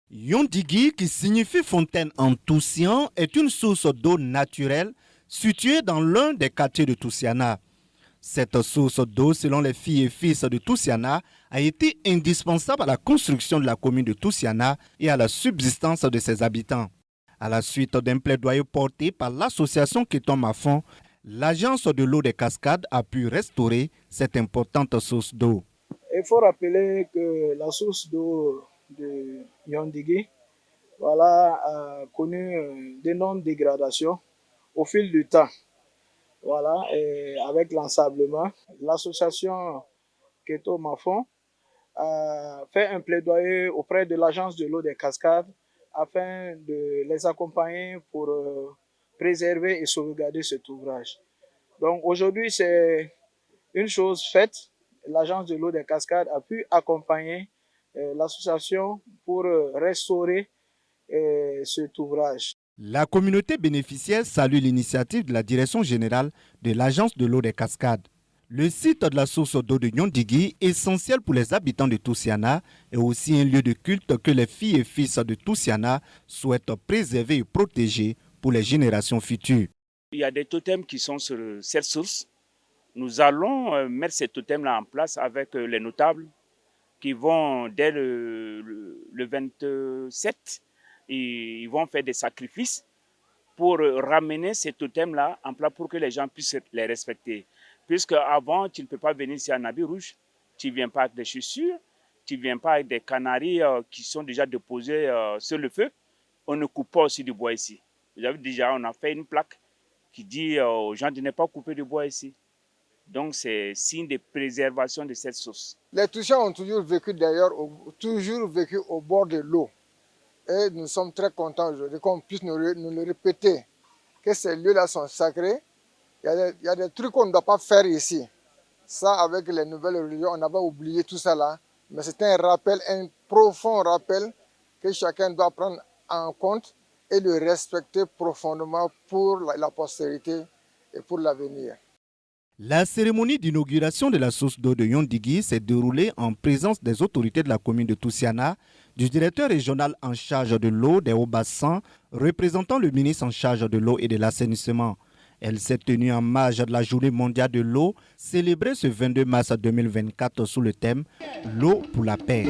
Yondigi, qui signifie fontaine en toussian, est une source d'eau naturelle située dans l'un des quartiers de Toussiana. Cette source d'eau, selon les filles et fils de Toussiana, a été indispensable à la construction de la commune de Toussiana et à la subsistance de ses habitants. À la suite d'un plaidoyer porté par l'association Ketom à fond, l'agence de l'eau des Cascades a pu restaurer cette importante source d'eau. Il faut rappeler que la source d'eau de Yondigi a connu d'énormes dégradations au fil du temps. Et avec l'ensablement, l'association Ketom à fond a fait un plaidoyer auprès de l'agence de l'eau des Cascades afin de les accompagner pour préserver et sauvegarder cet ouvrage. Donc aujourd'hui, c'est une chose faite. L'agence de l'eau des Cascades a pu accompagner l'association pour restaurer cet ouvrage. La communauté bénéficiaire salue l'initiative de la direction générale de l'agence de l'eau des Cascades. Le site de la source d'eau de Yondigi, essentiel pour les habitants de Toussiana, est aussi un lieu de culte que les filles et fils de Toussiana souhaitent préserver et protéger pour les générations futures. Il y a des totems qui sont sur cette source. Nous allons mettre ces totems-là en place avec les notables qui vont, dès le 27, ils vont faire des sacrifices pour ramener ces totems-là en place pour que les gens puissent les respecter. Puisque avant, tu ne peux pas venir ici en habit rouge, tu ne viens pas avec des chaussures, tu ne viens pas avec des canaries qui sont déjà déposés sur le feu. On ne coupe pas aussi du bois ici. Vous avez déjà, on a fait une plaque qui dit aux gens de ne pas couper du bois ici. Donc c'est signe de préservation de cette source. Les Touchiens ont toujours vécu d'ailleurs, au bord de l'eau. Et nous sommes très contents aujourd'hui qu'on puisse nous le répéter, que ces lieux-là sont sacrés. Il y a des trucs qu'on ne doit pas faire ici. Ça, avec les nouvelles religions, on avait oublié tout ça là. Mais c'est un rappel, un profond rappel que chacun doit prendre en compte et le respecter profondément pour la postérité et pour l'avenir. La cérémonie d'inauguration de la source d'eau de Yondigi s'est déroulée en présence des autorités de la commune de Toussiana, du directeur régional en charge de l'eau des hauts-bassins, représentant le ministre en charge de l'eau et de l'assainissement. Elle s'est tenue en marge de la Journée mondiale de l'eau, célébrée ce 22 mars 2024 sous le thème « L'eau pour la paix ».